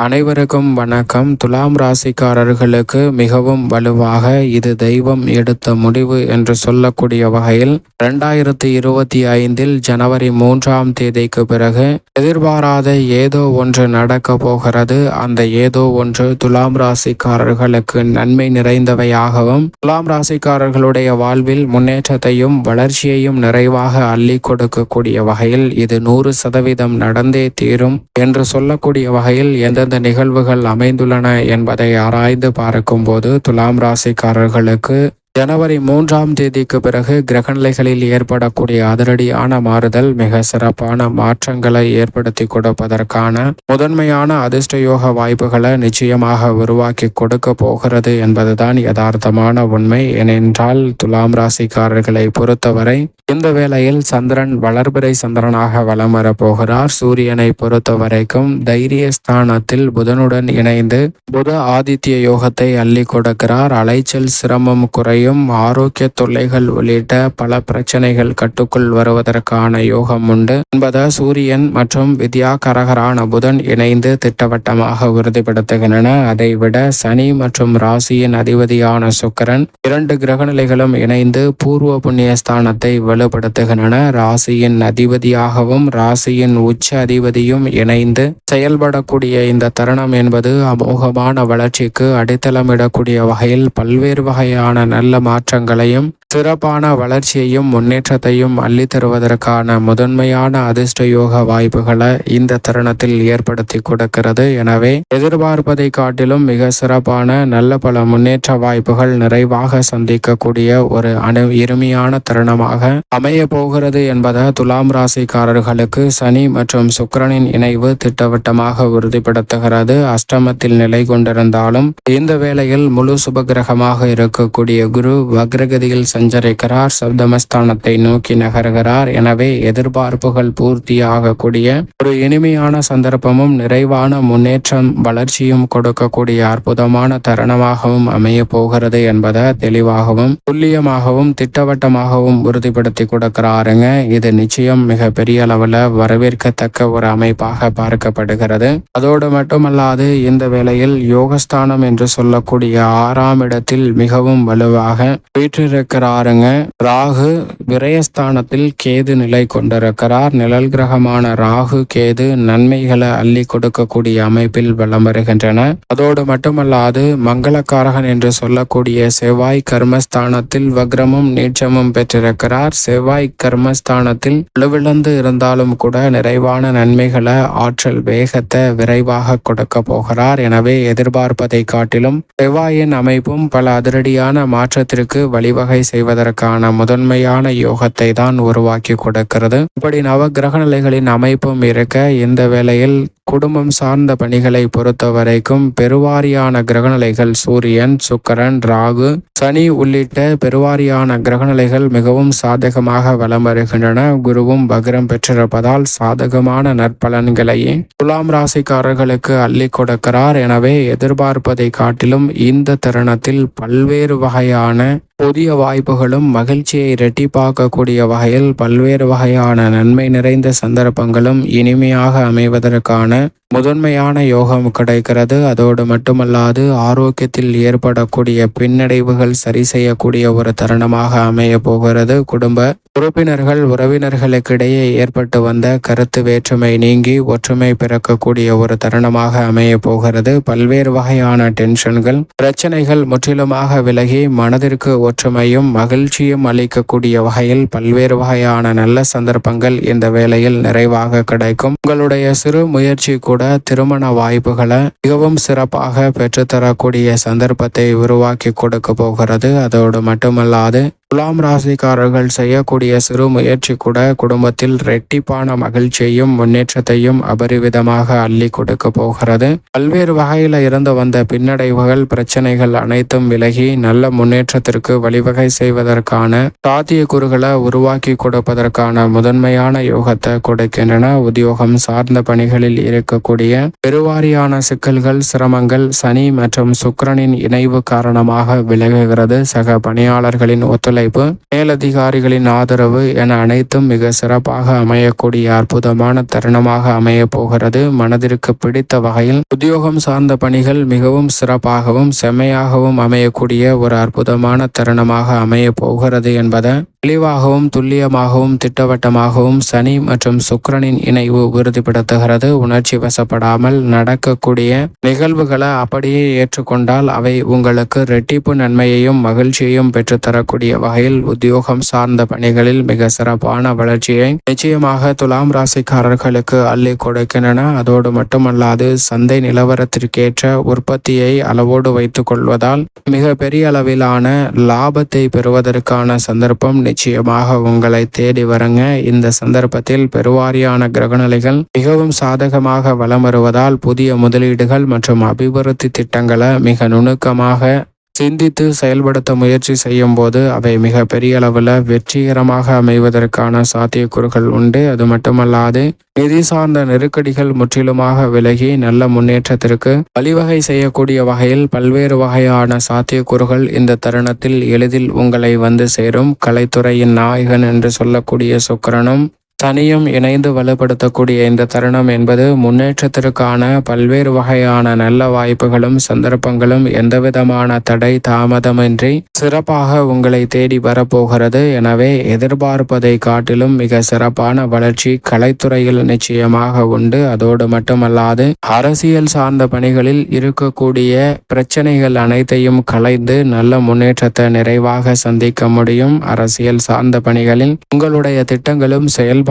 அனைவருக்கும் வணக்கம். துலாம் ராசிக்காரர்களுக்கு மிகவும் வலுவாக இது தெய்வம் எடுத்த முடிவு என்று சொல்லக்கூடிய வகையில் 2025 ஜனவரி 3ஆம் தேதிக்கு பிறகு எதிர்பாராத ஏதோ ஒன்று நடக்க போகிறது. அந்த ஏதோ ஒன்று துலாம் ராசிக்காரர்களுக்கு நன்மை நிறைந்தவையாகவும் துலாம் ராசிக்காரர்களுடைய வாழ்வில் முன்னேற்றத்தையும் வளர்ச்சியையும் நிறைவாக அள்ளி கொடுக்கக்கூடிய வகையில் இது 100% நடந்தே தீரும் என்று சொல்லக்கூடிய வகையில் எந்தெந்த நிகழ்வுகள் அமைந்துள்ளன என்பதை ஆராய்ந்து பார்க்கும்போது துலாம் ராசிக்காரர்களுக்கு ஜனவரி 3ஆம் தேதிக்கு பிறகு கிரகநிலைகளில் ஏற்படக்கூடிய அதிரடியான மாறுதல் மிக சிறப்பான மாற்றங்களை ஏற்படுத்தி கொடுப்பதற்கான முதன்மையான அதிர்ஷ்டயோக வாய்ப்புகளை நிச்சயமாக உருவாக்கி கொடுக்க போகிறது என்பதுதான் யதார்த்தமான உண்மை. ஏனென்றால் துலாம் ராசிக்காரர்களை பொறுத்தவரை இந்த வேளையில் சந்திரன் வளர்பிறை சந்திரனாக வலம் வரப்போகிறார். சூரியனை பொறுத்த வரைக்கும் தைரியஸ்தானத்தில் புதனுடன் இணைந்து புத ஆதித்ய யோகத்தை அள்ளி கொடுக்கிறார். அலைச்சல் சிரமம் குறையும், ஆரோக்கிய தொல்லைகள் உள்ளிட்ட பல பிரச்சனைகள் கட்டுக்குள் வருவதற்கான யோகம் உண்டு என்பதை சூரியன் மற்றும் வித்யாகரகரான புதன் இணைந்து திட்டவட்டமாக உறுதிப்படுத்துகின்றன. அதைவிட சனி மற்றும் ராசியின் அதிபதியான சுக்கிரன் இரண்டு கிரகநிலைகளும் இணைந்து பூர்வ புண்ணிய ஸ்தானத்தை வலுப்படுத்துகின்றன. ராசியின் அதிபதியாகவும் ராசியின் உச்ச அதிபதியும் இணைந்து செயல்படக்கூடிய இந்த தருணம் என்பது அமோகமான வளர்ச்சிக்கு அடித்தளமிடக்கூடிய வகையில் பல்வேறு வகையான நல்ல மாற்றங்களையும் சிறப்பான வளர்ச்சியையும் முன்னேற்றத்தையும் அள்ளித்தருவதற்கான முதன்மையான அதிர்ஷ்ட யோக வாய்ப்புகளை இந்த தருணத்தில் ஏற்படுத்தி கொடுக்கிறது. எனவே எதிர்பார்ப்பதை காட்டிலும் மிக சிறப்பான நல்ல பல முன்னேற்ற வாய்ப்புகள் நிறைவாக சந்திக்கக்கூடிய ஒரு இனிமையான தருணமாக அமைய போகிறது என்பதை துலாம் ராசிக்காரர்களுக்கு சனி மற்றும் சுக்கிரனின் இணைவு திட்டவட்டமாக உறுதிப்படுத்துகிறது. அஷ்டமத்தில் நிலை கொண்டிருந்தாலும் இந்த வேளையில் முழு சுபகிரகமாக இருக்கக்கூடிய குரு வக்ரகதியில் சஞ்சரிக்கிறார். சப்தமஸ்தானத்தை நோக்கி நகர்கிறார். எனவே எதிர்பார்ப்புகள் பூர்த்தியாகக்கூடிய ஒரு இனிமையான சந்தர்ப்பமும் நிறைவான முன்னேற்றம் வளர்ச்சியும் கொடுக்கக்கூடிய அற்புதமான தருணமாகவும் அமைய போகிறது என்பதை தெளிவாகவும் துல்லியமாகவும் திட்டவட்டமாகவும் உறுதிப்படுத்தி கொடுக்கிறாருங்க. இது நிச்சயம் மிக பெரிய அளவில் வரவேற்கத்தக்க ஒரு அமைப்பாக பார்க்கப்படுகிறது. அதோடு மட்டுமல்லாது இந்த வேளையில் யோகஸ்தானம் என்று சொல்லக்கூடிய 6ஆம் இடத்தில் மிகவும் வலுவாக வீற்றிருக்கிறாருங்க. ராகு விரயஸ்தானத்தில் கேது நிலை கொண்டிருக்கிறார். நிழல் கிரகமான ராகு கேது நன்மைகளை அள்ளி கொடுக்கக்கூடிய அமைப்பில் வலம் வருகின்றன. அதோடு மட்டுமல்லாது மங்களக்காரகன் என்று சொல்லக்கூடிய செவ்வாய் கர்மஸ்தானத்தில் வக்ரமும் நீச்சமும் பெற்றிருக்கிறார். செவ்வாய் கர்மஸ்தானத்தில் வலுவிழந்து இருந்தாலும் கூட நிறைவான நன்மைகளை ஆற்றல் வேகத்தை விரைவாக கொடுக்க போகிறார். எனவே எதிர்பார்ப்பதை காட்டிலும் செவ்வாயின் அமைப்பும் பல அதிரடியான மாற்றத்திற்கு வழிவகை செய்வதற்கான முதன்மையான யோகத்தை தான் உருவாக்கி கொடுக்கிறது. இப்படி நவ கிரக நிலைகளின் அமைப்பும் இருக்க இந்த வேளையில் குடும்பம் சார்ந்த பணிகளை பொறுத்த வரைக்கும் பெருவாரியான கிரகநிலைகள் சூரியன், சுக்கிரன், ராகு, சனி உள்ளிட்ட பெருவாரியான கிரகநிலைகள் மிகவும் சாதகமாக வலம் வருகின்றன. குருவும் வக்ரம் பெற்றிருப்பதால் சாதகமான நற்பலன்களையே துலாம் ராசிக்காரர்களுக்கு அள்ளி கொடுக்கிறார். எனவே எதிர்பார்ப்பதை காட்டிலும் இந்த தருணத்தில் பல்வேறு வகையான புதிய வாய்ப்புகளும் மகிழ்ச்சியை இரட்டிப்பாக்கக்கூடிய வகையில் பல்வேறு வகையான நன்மை நிறைந்த சந்தர்ப்பங்களும் இனிமையாக அமைவதற்கான முதன்மையான யோகம் கிடைக்கிறது. அதோடு மட்டுமல்லாது ஆரோக்கியத்தில் ஏற்படக்கூடிய பின்னடைவுகள் சரி செய்யக்கூடிய ஒரு தருணமாக அமைய போகிறது. குடும்ப உறுப்பினர்கள் உறவினர்களுக்கிடையே ஏற்பட்டு வந்த கருத்து வேற்றுமை நீங்கி ஒற்றுமை பிறக்கக்கூடிய ஒரு தருணமாக அமைய போகிறது. பல்வேறு வகையான டென்ஷன்கள் பிரச்சனைகள் முற்றிலுமாக விலகி மனதிற்கு ஒற்றுமையும் மகிழ்ச்சியும் அளிக்கக்கூடிய வகையில் பல்வேறு வகையான நல்ல சந்தர்ப்பங்கள் இந்த வேளையில் நிறைவாக கிடைக்கும். உங்களுடைய சிறு முயற்சி கூட திருமண வாய்ப்புகளை மிகவும் சிறப்பாக பெற்றுத்தரக்கூடிய சந்தர்ப்பத்தை உருவாக்கி கொடுக்க போகிறது. அதோடு மட்டுமல்லாது துலாம் ராசிக்காரர்கள் செய்யக்கூடிய சிறு முயற்சி கூட குடும்பத்தில் இரட்டிப்பான மகிழ்ச்சியையும் முன்னேற்றத்தையும் அபரிவிதமாக அள்ளி கொடுக்க போகிறது. பல்வேறு வகையில இருந்து வந்த பின்னடைவுகள் பிரச்சனைகள் அனைத்தும் விலகி நல்ல முன்னேற்றத்திற்கு வழிவகை செய்வதற்கான சாத்தியக்கூறுகளை உருவாக்கி கொடுப்பதற்கான முதன்மையான யோகத்தை கொடுக்கின்றன. உத்தியோகம் சார்ந்த பணிகளில் இருக்கக்கூடிய ஏற்படக்கூடிய பெருவாரியான சிக்கல்கள், சிரமங்கள் சனி மற்றும் சுக்கிரனின் இணைவு காரணமாக விலகுகிறது. சக பணியாளர்களின் ஒத்துழைப்பு, மேலதிகாரிகளின் ஆதரவு என அனைத்தும் மிக சிறப்பாக அமையக்கூடிய அற்புதமான தருணமாக அமைய போகிறது. மனதிற்கு பிடித்த வகையில் உத்தியோகம் சார்ந்த பணிகள் மிகவும் சிறப்பாகவும் செம்மையாகவும் அமையக்கூடிய ஒரு அற்புதமான தருணமாக அமைய போகிறது என்பதை தெளிவாகவும் துல்லியமாகவும் திட்டவட்டமாகவும் சனி மற்றும் சுக்கிரனின் இணைவு உறுதிப்படுத்துகிறது. உணர்ச்சி வசப்படாமல் நடக்கக்கூடிய நிகழ்வுகளை அப்படியே ஏற்றுக்கொண்டால் அவை உங்களுக்கு இரட்டிப்பு நன்மையையும் மகிழ்ச்சியையும் பெற்றுத்தரக்கூடிய வகையில் உத்தியோகம் சார்ந்த பணிகளில் மிக சிறப்பான வளர்ச்சியை நிச்சயமாக துலாம் ராசிக்காரர்களுக்கு அள்ளி கொடுக்கின்றன. அதோடு மட்டுமல்லாது சந்தை நிலவரத்திற்கேற்ற உற்பத்தியை அளவோடு வைத்துக் கொள்வதால் மிக பெரிய அளவிலான லாபத்தை பெறுவதற்கான சந்தர்ப்பம் நிச்சயமாக உங்களை தேடி வருங்க. இந்த சந்தர்ப்பத்தில் பெருவாரியான கிரகநிலைகள் மிகவும் சாதகமாக வலம் வருவதால் புதிய முதலீடுகள் மற்றும் அபிவிருத்தி திட்டங்களை மிக நுணுக்கமாக சிந்தித்து செயல்படுத்த முயற்சி செய்யும் போது அவை மிக பெரிய அளவில் வெற்றிகரமாக அமைவதற்கான சாத்தியக்கூறுகள் உண்டு. அது மட்டுமல்லாது நிதி சார்ந்த நெருக்கடிகள் முற்றிலுமாக விலகி நல்ல முன்னேற்றத்திற்கு வழிவகை செய்யக்கூடிய வகையில் பல்வேறு வகையான சாத்தியக்கூறுகள் இந்த தருணத்தில் எளிதில் உங்களை வந்து சேரும். கலைத்துறையின் நாயகன் என்று சொல்லக்கூடிய சுக்கிரனும் தனியும் இணைந்து வலுப்படுத்தக்கூடிய இந்த தருணம் என்பது முன்னேற்றத்திற்கான பல்வேறு வகையான நல்ல வாய்ப்புகளும் சந்தர்ப்பங்களும் எந்தவிதமான தடை தாமதமின்றி சிறப்பாக உங்களை தேடி வரப்போகிறது. எனவே எதிர்பார்ப்பதை காட்டிலும் மிக சிறப்பான வளர்ச்சி கலைத்துறையில் நிச்சயமாக உண்டு. அதோடு மட்டுமல்லாது அரசியல் சார்ந்த பணிகளில் இருக்கக்கூடிய பிரச்சனைகள் அனைத்தையும் களைந்து நல்ல முன்னேற்றத்தை நிறைவாக சந்திக்க முடியும். அரசியல் சார்ந்த பணிகளில் உங்களுடைய திட்டங்களும் செயல்பாடுகளும்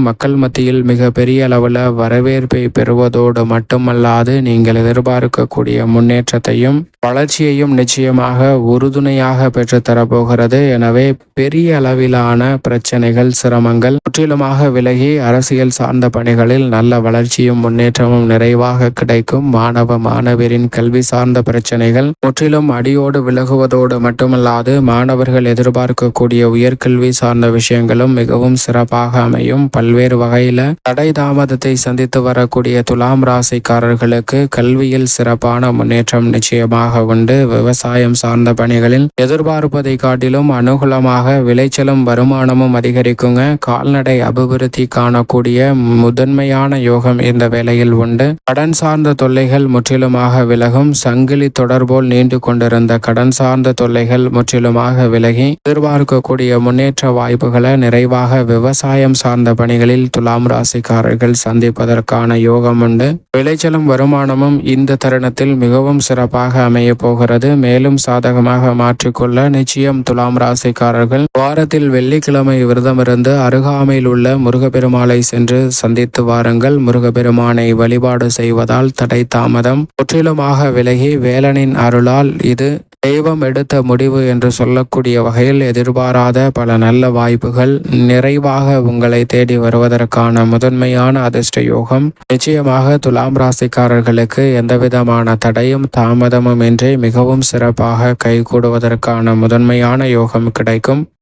மக்கள் மத்தியில் மிக பெரிய அளவில் வரவேற்பை பெறுவதோடு மட்டுமல்லாது நீங்கள் எதிர்பார்க்கக்கூடிய முன்னேற்றத்தையும் வளர்ச்சியையும் நிச்சயமாக உறுதுணையாக பெற்றுத்தரப்போகிறது. எனவே பெரிய அளவிலான பிரச்சனைகள், சிரமங்கள் முற்றிலுமாக விலகி அரசியல் சார்ந்த பணிகளில் நல்ல வளர்ச்சியும் முன்னேற்றமும் நிறைவாக கிடைக்கும். மாணவ மாணவரின் கல்வி சார்ந்த பிரச்சனைகள் முற்றிலும் அடியோடு விலகுவதோடு மட்டுமல்லாது மாணவர்கள் எதிர்பார்க்கக்கூடிய உயர்கல்வி சார்ந்த விஷயங்களும் மிகவும் சிறப்பாக அமையும். பல்வேறு வகையில தடை தாமதத்தை சந்தித்து வரக்கூடிய துலாம் ராசிக்காரர்களுக்கு கல்வியில் சிறப்பான முன்னேற்றம் நிச்சயமாக உண்டு. விவசாயம் சார்ந்த பணிகளில் எதிர்பார்ப்பதை காட்டிலும் அனுகூலமாக விளைச்சலும் வருமானமும் அதிகரிக்குங்க. கால்நடை அபிவிருத்தி காணக்கூடிய முதன்மையான யோகம் இந்த வேளையில் உண்டு. கடன் சார்ந்த தொல்லைகள் முற்றிலுமாக விலகும். சங்கிலி தொடர்போல் நீண்டு கொண்டிருந்த கடன் சார்ந்த தொல்லைகள் முற்றிலுமாக விலகி எதிர்பார்க்கக்கூடிய முன்னேற்ற வாய்ப்புகளை நிறைவாக விவசாயம் சார்ந்த பணிகளில் துலாம் ராசிக்காரர்கள் சந்திப்பதற்கான யோகம் உண்டு. விளைச்சலும் வருமானமும் இந்த தருணத்தில் மிகவும் சிறப்பாக அமைய போகிறது. மேலும் சாதகமாக மாற்றிக்கொள்ள நிச்சயம் துலாம் ராசிக்காரர்கள் வாரத்தில் வெள்ளிக்கிழமை விரதமிருந்து அருகாமையில் உள்ள முருகப்பெருமாளை சென்று சந்தித்து வாருங்கள். முருகப்பெருமானை வழிபாடு செய்வதால் தடை தாமதம் முற்றிலுமாக விலகி வேலனின் அருளால் இது தெய்வம் எடுத்த முடிவு என்று சொல்லக்கூடிய வகையில் எதிர்பாராத பல நல்ல வாய்ப்புகள் நிறைவாக உங்களை தேடி வருவதற்கான முதன்மையான அதிர்ஷ்ட யோகம் நிச்சயமாக துலாம் ராசிக்காரர்களுக்கு எந்தவிதமான தடையும் தாமதமும் இன்றி மிகவும் சிறப்பாக கைகூடுவதற்கான முதன்மையான யோகம் கிடைக்கும்.